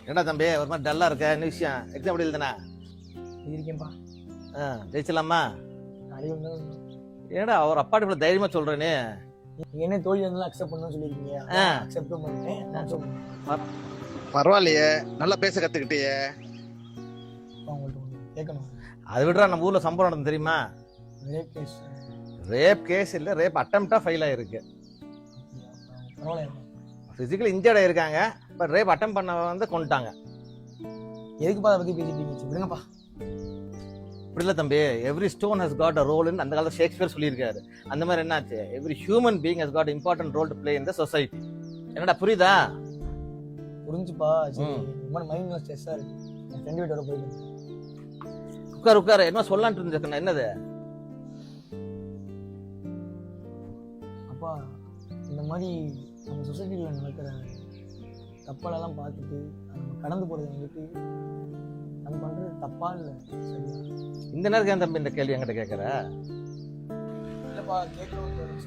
என்னடா தம்பி ஒரு மாதிரி டல்லா இருக்க? என்ன விஷயம்? எக்ஸாம் எப்படி எழுதுனா? இருக்கேன்பா. ஜெயிச்சலாமா? நாளைக்கு வந்து ஏடா அவர் அப்பாட்ட இவ்வளவு தைரியமா சொல்றேன்னு? என்ன தோல்வி வந்து அக்செப்ட் பண்ணணும்னு சொல்லியிருக்கீங்க. அக்செப்ட் பண்ணிட்டேன். பரவாயில்லையே, நல்லா பேச கத்துக்கிட்டியே. உங்கள்கிட்ட ஒன்று கேட்கணும். அதை விடுறா, நம்ம ஊர்ல சம்பவம் நடந்து தெரியுமா? Rape case. ரேப் கேஸ் இல்ல, ரேப் அட்டம்ப்டா ஃபெயில் ஆயிருக்கு. பரவாயில்ல. பிசிக்கலி இன்ஜர்ட் ஆயிருக்காங்க, பட் ரேப் அட்டம் பண்ண வந்து கொண்டுட்டாங்க. எதுக்குப்பா அதை பத்தி பேசிட்டு விடுங்கப்பா. இப்படி இல்ல தம்பி, every stone has got a role. அந்த காலத்துல ஷேக்ஸ்பியர் சொல்லியிருக்காரு. அந்த மாதிரி என்னாச்சு, every human being has got important role to play in the society. என்னடா புரியுதா? புரிஞ்சுப்பா. சரி, ரொம்ப மைண்ட்ல ஸ்ட்ரெஸ்ஸா இருக்கு. என் ஃப்ரெண்ட் வீட்டோட போயிட்டு உட்காரு என்ன சொல்லலான்ட்டு இருந்திருக்கேன். என்னது? அப்பா, இந்த மாதிரி நம்ம சொசைட்டியில் நடக்கிற தப்பாலெல்லாம் பார்த்துட்டு நம்ம கடந்து போகிறது வந்துட்டு நம்ம பண்ணுறது தப்பா இல்லை சரியா? இந்த நேரத்துக்கு ஏன் தம்பி இந்த கேள்வி என்கிட்ட கேட்குற? இல்லைப்பா, கேட்கணும்.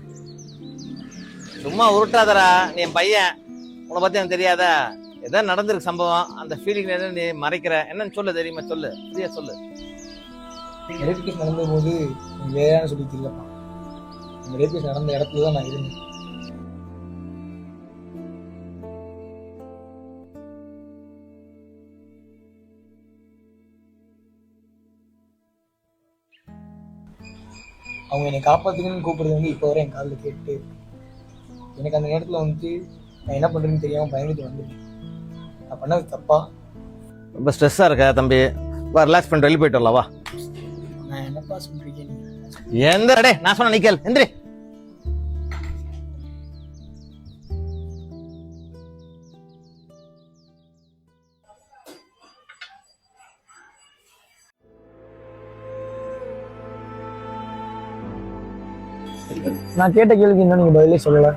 சும்மா உருட்டாதரா, நீ என் பையன், உன்னை பற்றி எனக்கு தெரியாதா? எதாவது நடந்திருக்கு சம்பவம், அந்த ஃபீலிங் என்ன நீ மறைக்கிற? என்னன்னு சொல்லு, தெரியுமா? சொல்லு, சரியா சொல்லு. ரேப் கேஸ் நடந்தபோது வேறான்னு சொல்லிட்டு இல்லைப்பா, இந்த ரேப் கேஸ் நடந்த இடத்துல தான் நான் இருந்தேன். அவங்க என்னை காப்பாத்துக்கணும்னு கூப்பிடுறது வந்து இப்போ வரை என் காலில் கேட்டு எனக்கு அந்த நேரத்தில் வந்துட்டு நான் என்ன பண்ணுறேன்னு தெரியாமல் பயந்துட்டு வந்துட்டேன். நான் பண்ணது தப்பா? ரொம்ப ஸ்ட்ரெஸ்ஸாக இருக்கா தம்பி? வா, ரிலாக்ஸ் பண்ணிட்டு வெளியே போயிட்டு வரலாம். வா. நான் என்னப்பா சொல்றீங்க? எந்த டே நான் சொன்ன நிக்கல் எந்திரி. நான் கேட்ட கேள்விக்கு இன்னும் நீங்க பதிலே சொல்லல.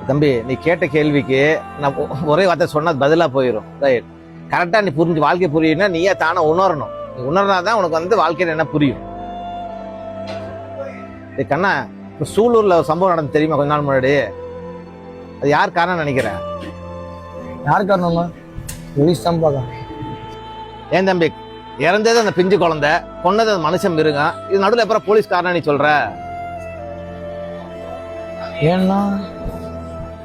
தம்பி, நீ கேட்ட கேள்விக்கு நான் ஒரே வார்த்தை சொன்னா பதிலா போயிடும். ரைட், கரெக்டா நீ புரிஞ்சு வாழ்க்கை புரியும்னா நீயே தானே உணரணும். நீ உணர்னாதான் உனக்கு வந்து வாழ்க்கையில என்ன புரியும். கண்ணா, இப்ப சூலூர்ல ஒரு சம்பவம் நடந்து தெரியுமா கொஞ்ச நாள் முன்னாடி? அது யார் காரணம் நினைக்கிறேன்? யார் காரணம்னா போலீஸ் தான் பார்க்கணும். ஏன் தம்பி, இறந்தது அந்த பிஞ்சு குழந்தை, கொன்னது அந்த மனுஷன் மிருகம். இது நடுவில் எப்பறம் போலீஸ் காரணம் நீ சொல்ற? ஏன்னா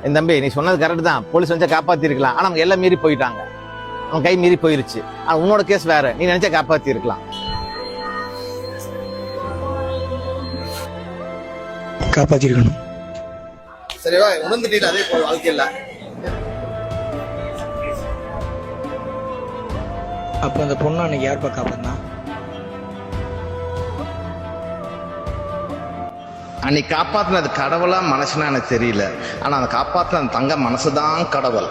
என் தம்பி, நீ சொன்னது கரெக்ட் தான். போலீஸ் வந்து காப்பாத்தி இருக்கலாம், ஆனா அவங்க எல்லாம் மீறி போயிட்டாங்க. அவன் கை மீறி போயிருச்சு. ஆனா உன்னோட கேஸ் வேற, நீ நினைச்சா காப்பாத்தி இருக்கலாம். காப்பாத்திருக்கணும். சரிவா, உணர்ந்துட்டு அதே போல வாழ்க்கையில. அப்ப அந்த பொண்ணு அன்னைக்கு யார்ப்பா காப்பாத்தினா? அன்னைக்கு காப்பாத்தினது கடவுளா மனசுனா எனக்கு தெரியல. ஆனா அந்த காப்பாத்தின அந்த தங்க மனசுதான் கடவுள்.